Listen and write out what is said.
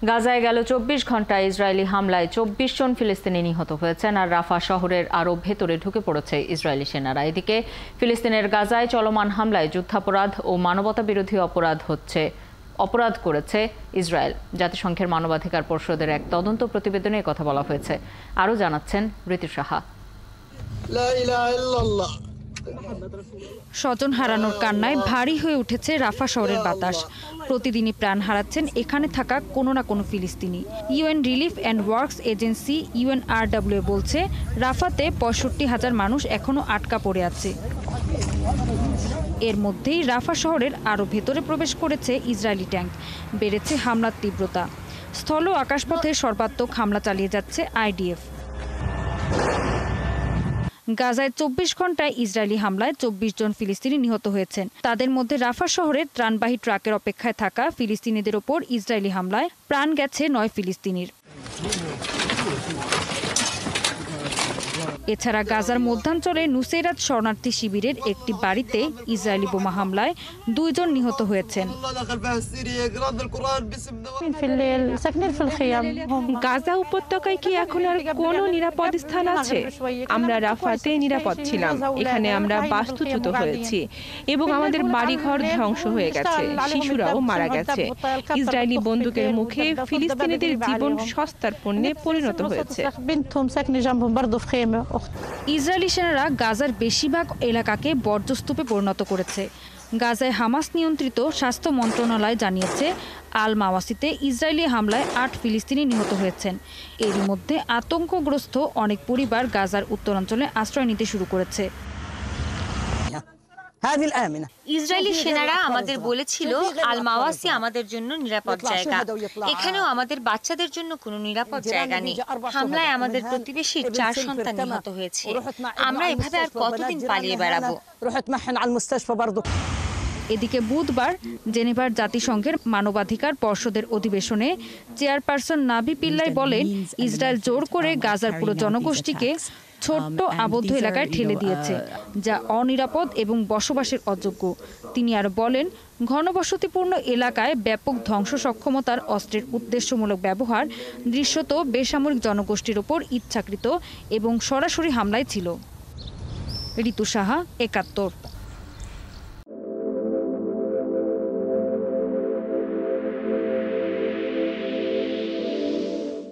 গাজায় গেল ২৪ ঘন্টায় ইসরায়েলি হামলায় ২৪ জন ফিলিস্তিনি নিহত হয়েছেন আর রাফা শহরের আরও ভেতরে ঢুকে পড়েছে ইসরায়েলি সেনারা। এদিকে ফিলিস্তিনের গাজায় চলমান হামলায় যুদ্ধাপরাধ ও মানবতাবিরোধী অপরাধ করেছে ইসরায়েল। জাতিসংঘের মানবাধিকার পরিষদের এক তদন্ত প্রতিবেদনে কথা বলা হয়েছে। আরও জানাচ্ছেন ঋতু সাহা। স্বজন হারানোর কান্নায় ভারী হয়ে উঠেছে রাফা শহরের বাতাস। প্রতিদিনই প্রাণ হারাচ্ছেন এখানে থাকা কোনো না কোনো ফিলিস্তিনি। UN relief and works agency UNRWA বলছে রাফাতে ৬৫,০০০ মানুষ এখনও আটকা পড়ে আছে। এর মধ্যেই রাফা শহরের আরও ভেতরে প্রবেশ করেছে ইসরায়েলি ট্যাঙ্ক। বেড়েছে হামলার তীব্রতা। স্থল ও আকাশপথে সর্বাত্মক হামলা চালিয়ে যাচ্ছে IDF। গাজায় ২৪ ঘন্টায় ইসরায়েলি হামলায় ২৪ জন ফিলিস্তিনি নিহত হয়েছেন। তাদের মধ্যে রাফা শহরের ত্রাণবাহী ট্রাকের অপেক্ষায় থাকা ফিলিস্তিনিদের ওপর ইসরায়েলি হামলায় প্রাণ গেছে ৯ ফিলিস্তিনির। এছাড়া গাজার মধ্যাঞ্চলে নুসেরাত শরণার্থী শিবিরের একটি বাড়িতে ইসরায়েলি বোমা হামলায় ২ জন নিহত হয়েছেন। গাজা উপত্যকায় কি এখন আর কোনো নিরাপদ স্থান আছে? আমরা রাফাতে নিরাপদ ছিলাম। এখানে আমরা বাস্তুচ্যুত হয়েছি এবং আমাদের বাড়িঘর ধ্বংস হয়ে গেছে, শিশুরাও মারা গেছে। ইসরায়েলি বন্দুকের মুখে ফিলিস্তিনিদের জীবন সস্তার পণ্যে পরিণত হয়েছে। ইসরায়েলি সেনারা গাজার বেশিরভাগ এলাকাকে বর্জ্যস্তূপে পরিণত করেছে। গাজায় হামাস নিয়ন্ত্রিত স্বাস্থ্য মন্ত্রণালয় জানিয়েছে আল মাওয়াসিতে ইসরায়েলি হামলায় ৮ ফিলিস্তিনি নিহত হয়েছেন। এরই মধ্যে আতঙ্কগ্রস্ত অনেক পরিবার গাজার উত্তরাঞ্চলে আশ্রয় নিতে শুরু করেছে। ইসরায়েলি সেনারা আমাদের বলেছিল আল মাওয়াসি আমাদের জন্য নিরাপদ জায়গা। এখানেও আমাদের বাচ্চাদের জন্য কোনো নিরাপদ জায়গা নেই। হামলায় আমাদের প্রতিবেশীর ৪ সন্তান নিহত হয়েছে। আমরা এভাবে আর কতদিন পালিয়ে বেড়াবো? এদিকে বুধবার জেনেভার জাতিসংঘের মানবাধিকার পরিষদের অধিবেশনে চেয়ারপারসন নাভি পিল্লাই বলেন, ইসরায়েল জোর করে গাজার পুরো জনগোষ্ঠীকে ছোট্ট আবদ্ধ এলাকায় ঠেলে দিয়েছে, যা অনিরাপদ এবং বসবাসের অযোগ্য। তিনি আর বলেন, ঘনবসতিপূর্ণ এলাকায় ব্যাপক ধ্বংস সক্ষমতার অস্ত্রের উদ্দেশ্যমূলক ব্যবহার দৃশ্যত বেসামরিক জনগোষ্ঠীর ওপর ইচ্ছাকৃত এবং সরাসরি হামলায় ছিল। ঋতু সাহা, ৭১।